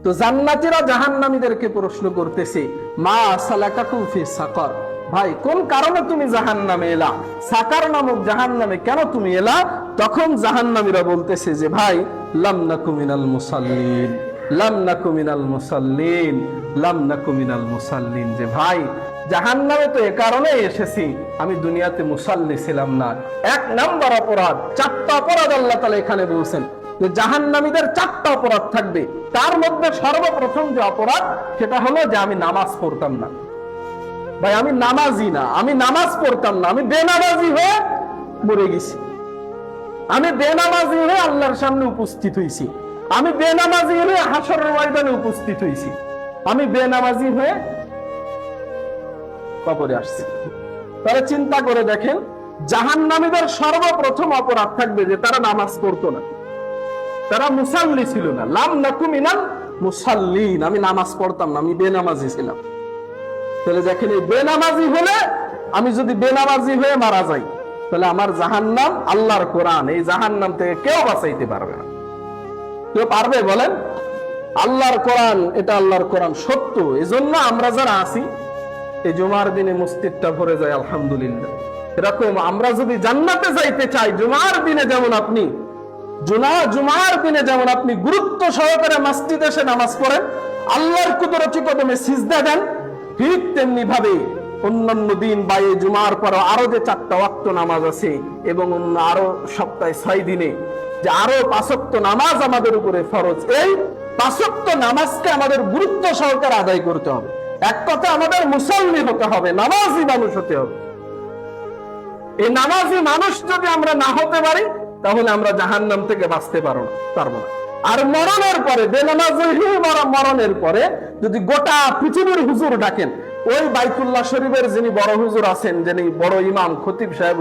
তো জান্নাতীরা জাহান্নামীদেরকে প্রশ্ন করতেছে, মা সালাকাকুম ফি সাকার, ভাই কোন কারণে তুমি জাহান্নামে এলা, সাকার নামক জাহান্নামে কেন তুমি এলা? তখন জাহান্নামীরা বলতেছে যে ভাই লাম নাকু মিনাল মুসাল্লিন, লাম নাকু মিনাল মুসাল্লিন, লাম নাকু মিনাল মুসাল্লিন, যে ভাই জাহান্নামে তো এ কারণে এসেছি, আমি দুনিয়াতে মুসাল্লি ছিলাম না। এক নাম্বার অপরাধ, চারটা অপরাধ আল্লাহ তাআলা এখানে বলছেন যে জাহান্নামীদের চারটা অপরাধ থাকবে। তার মধ্যে সর্বপ্রথম যে অপরাধ সেটা হলো যে আমি নামাজ পড়তাম না। ভাই আমি নামাজি না, আমি নামাজ পড়তাম না, আমি বেনামাজি হয়ে মরে গেছি, আমি বেনামাজি হয়ে আল্লাহর সামনে উপস্থিত হয়েছি, আমি বেনামাজি হয়ে হাসরের ময়দানে উপস্থিত হয়েছি, আমি বেনামাজি হয়ে কবরে আসছি। তারা চিন্তা করে দেখেন, জাহান্নামীদের সর্বপ্রথম অপরাধ থাকবে যে তারা নামাজ পড়তো না, তারা মুসাল্লি ছিল না। লাম নাকু মিনাল মুসাল্লিন, আমি নামাজ পড়তাম না, আমি বেনামাজি ছিলাম। তাহলে দেখেন, এই বেনামাজি হলে, আমি যদি বেনামাজি হয়ে মারা যাই, তাহলে আমার জাহান্নাম, আল্লাহর কোরআন, এই জাহান্নাম থেকে কেউ বাঁচাইতে পারবে না। কেউ পারবে বলেন? আল্লাহর কোরআন, এটা আল্লাহর কোরআন সত্য। এজন্য আমরা যারা আছি এই জুমার দিনে মসজিদটা ভরে যায়, আলহামদুলিল্লাহ। এরকম আমরা যদি জান্নাতে যাইতে চাই, জুমার দিনে যেমন আপনি জুমার দিনে যেমন আপনি গুরুত্ব সহকারে মসজিদে এসে নামাজ পড়েন, আল্লাহর কুদরতি কদমে সিজদা দেন, ঠিক তেমনি ভাবে অন্যান্য দিন বা এই জুমার পর আরো যে 4টা ওয়াক্ত নামাজ আছে, এবং অন্য আরো সপ্তাহে 6 দিনে যে আরো 5 ওয়াক্ত নামাজ আমাদের উপরে ফরজ, এই 5 ওয়াক্ত নামাজকে আমাদের গুরুত্ব সহকারে আদায় করতে হবে। এক কথা, আমাদের মুসল্লি হতে হবে, নামাজি মানুষ হতে হবে। এই নামাজি মানুষ যদি আমরা না হতে পারি, তাহলে আমরা জাহান্নাম থেকে বাঁচতে পারবো না। আর মরণের পরে, বেনামাজি মরণের পরে যদি গোটা পৃথিবীর হুজুর ডাকেন, ওই বাইতুল্লাহ শরীফের যিনি বড় হুজুর আছেন, যিনি বড় ইমাম খতিব সাহেব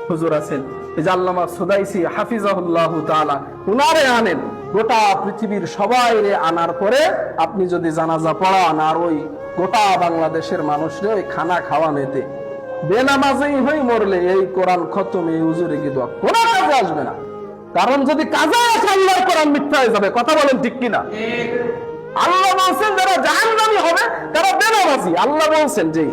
হুজুর আছেন, এই যে আল্লামা সুদাইসি হাফিজাহুল্লাহ তাআলা, উনারে আনেন, গোটা পৃথিবীর সবাই আনার পরে আপনি যদি জানাজা পড়ান, আর ওই গোটা বাংলাদেশের মানুষরে ওই খানা খাওয়ানোতে বেনামাজি হয়ে মরলে এই কোরআন খতম, এই হুজুরে কি দোয়া কোনো কাজে আসবে না। কারণ যদি কাজে আসে, আল্লাহর কোরআন মিথ্যা হয়ে যাবে। কথা বলেন ঠিক কিনা? আল্লাহ বলছেন যারা জাহান্নামী হবে তারা বেনামাজি। আল্লাহ বলছেন যে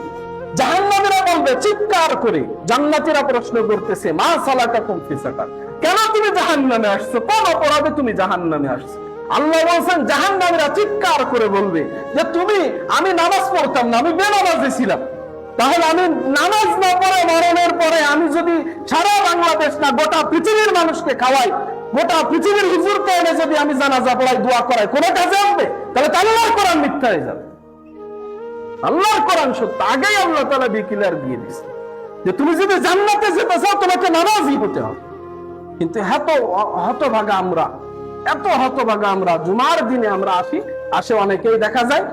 জাহান্নামীরা বলবে চিৎকার করে, জান্নাতীরা প্রশ্ন করতেছে, মা সালাকাকুম ফি সাকার, কেন তুমি জাহান্নামে আসছো, কোন অপরাধে তুমি জাহান্নামে আসছো? আল্লাহ বলছেন জাহান্নামীরা চিৎকার করে বলবে যে আমি নামাজ পড়তাম না, আমি বেনামাজি ছিলাম। তাহলে আমি নামাজ না পড়ে মরণের পরে আমি যদি সারা বাংলাদেশ না গোটা পৃথিবীর মানুষকে খাওয়াই, গোটা পৃথিবীর হুজুরকে এনে যদি আমি জানাজা পড়াই, দোয়া করাই, কোনো কাজে আসবে? তাহলে আল্লাহর কোরআন মিথ্যা হয়ে যাবে। আল্লাহর কোরআন সত্য। আগেই আল্লাহ তাআলা ডিক্লেয়ার দিয়ে দিয়েছে যে তুমি যদি জান্নাতে যেতে চাও, তোমাকে নামাজি হতে হবে। কিন্তু এত হতভাগা আমরা জুমার দিনে আমরা আসে অনেকেই দেখা যায়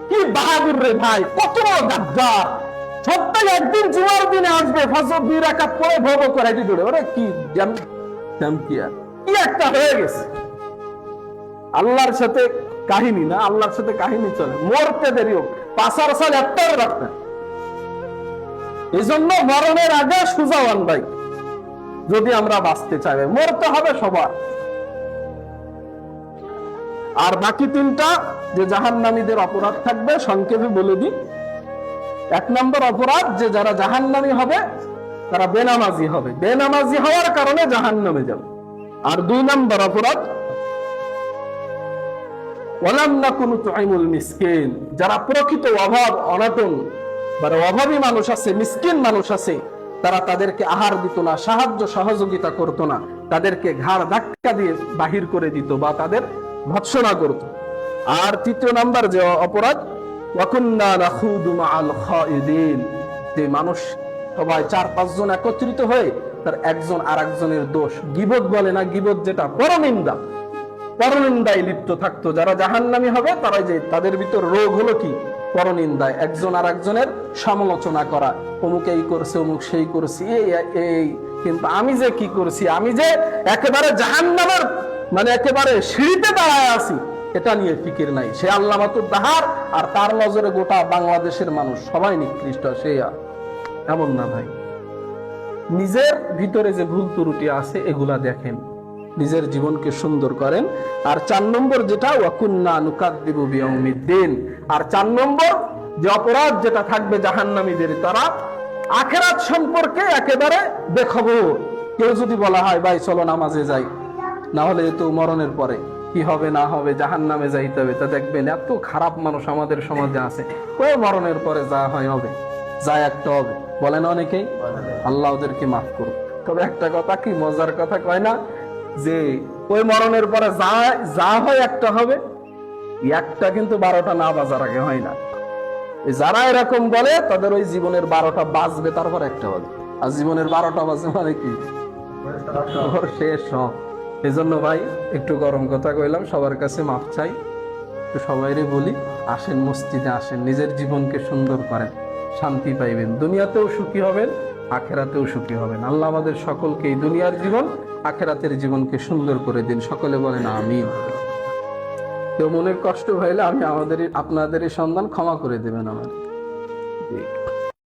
কি বাহাদুর রে ভাই, কত বড় গাদ্দার, সপ্তাহে একদিন জুমার দিনে আসবে, ফজর 2 রাকাত পড়ে ভোগ করে দিবে। ওরে কি কি একটা হয়ে গেছে। আল্লাহর সাথে কাহিনী না, আল্লাহর সাথে কাহিনী চলে, মরতে দেরি হোক, 5 সাল একটাও রাখবেন। এই জন্য মরণের আগে সুজাওয়ান ভাই, যদি আমরা বাঁচতে চাই, মরতে হবে সবার। আর বাকি 3টা যে জাহান্নামীদের অপরাধ থাকবে, সংক্ষেপে বলে দিই। 1 নম্বর অপরাধ, যে যারা জাহান্নামী হবে তারা বেনামাজি হবে, বেনামাজি হওয়ার কারণে জাহান্নামে যাবে। আর 2 নম্বর অপরাধ, ওয়ালাম নাকুনু তুইমুল মিসকিন, যারা প্রকৃত অভাব অনটন বা অভাবী মানুষ আছে, মিসকিন মানুষ আছে, তারা তাদেরকে আহার দিত না, সাহায্য সহযোগিতা করত না, তাদেরকে ঘাড় ধাক্কা দিয়ে বাহির করে দিত বা তাদের ভৎসনা করত। আর 3 নম্বর যে অপরাধ, ওয়াকুন্না নাখুদু মাআল খাইদিন, যে মানুষ সবাই 4-5 জন একত্রিত হয়ে তার একজন আরেকজনের দোষ, গীবত বলে না, গীবত যেটা পরনিন্দায় লিপ্ত থাকতো। যারা জাহান্নামী হবে তারা, যে তাদের ভিতর রোগ হলো কি, পরনিন্দায়, একজন আরেকজনের সমালোচনা করা, অমুক এই করছে, অমুক সেই করছি, এই কিন্তু আমি যে কি করছি, আমি যে একেবারে জাহান্নামের একেবারে সিঁড়িতে দাঁড়ায় আছি, এটা নিয়ে ফিকির নাই। সে আল্লাহ মাতুর দাহার, আর তার নজরে গোটা বাংলাদেশের মানুষ সবাই নিকৃষ্ট। সে এমন না ভাই, নিজের ভিতরে যে ভুল ত্রুটি আছে এগুলা দেখেন, নিজের জীবনকে সুন্দর করেন। আর 4 নম্বর যেটা, ওয়াকুন্না নুকাদ্দিবু বিয়াউমিদ্দিন, আর 4 নম্বর যে অপরাধ যেটা থাকবে জাহান্নামীদের, তারা আখিরাত সম্পর্কে একেবারে বেখবর। কেউ যদি বলা হয় ভাই চলো নামাজে যাই, না হলে তো মরণের পরে কি হবে না হবে, জাহান্নামে যাইতে হবে, তা দেখবেন এত খারাপ মানুষ আমাদের সমাজে আছে, ওই মরণের পরে যা হয় হবে, যা একটা হবে, বলেন অনেকেই। আল্লাহ ওদেরকে মাফ করুক। তবে একটা কথা কি মজার কথা কয় না, যে ওই মরণের পরে যা যা হয় একটা হবে, একটা কিন্তু 12টা না বাজার আগে হয় না। যারা এরকম বলে তাদের ওই জীবনের 12টা বাজবে, তারপর একটা হবে। আর জীবনের 12টা বাজে মানে কি শেষ সব। এই জন্য ভাই একটু গরম কথা কইলাম, সবার কাছে মাফ চাই। একটু সবাইরে বলি, আসেন মসজিদে আসেন, নিজের জীবনকে সুন্দর করেন, শান্তি পাইবেন, দুনিয়াতেও সুখী হবেন, আখেরাতেও সুখী হবেন। আল্লাহ আমাদের সকলকে এই দুনিয়ার জীবন আখেরাতের জীবনকে সুন্দর করে দিন। সকলে বলেন আমিন। কেউ মনের কষ্ট হইলে আমি আপনাদের এই সন্ধান ক্ষমা করে দেবেন আমার।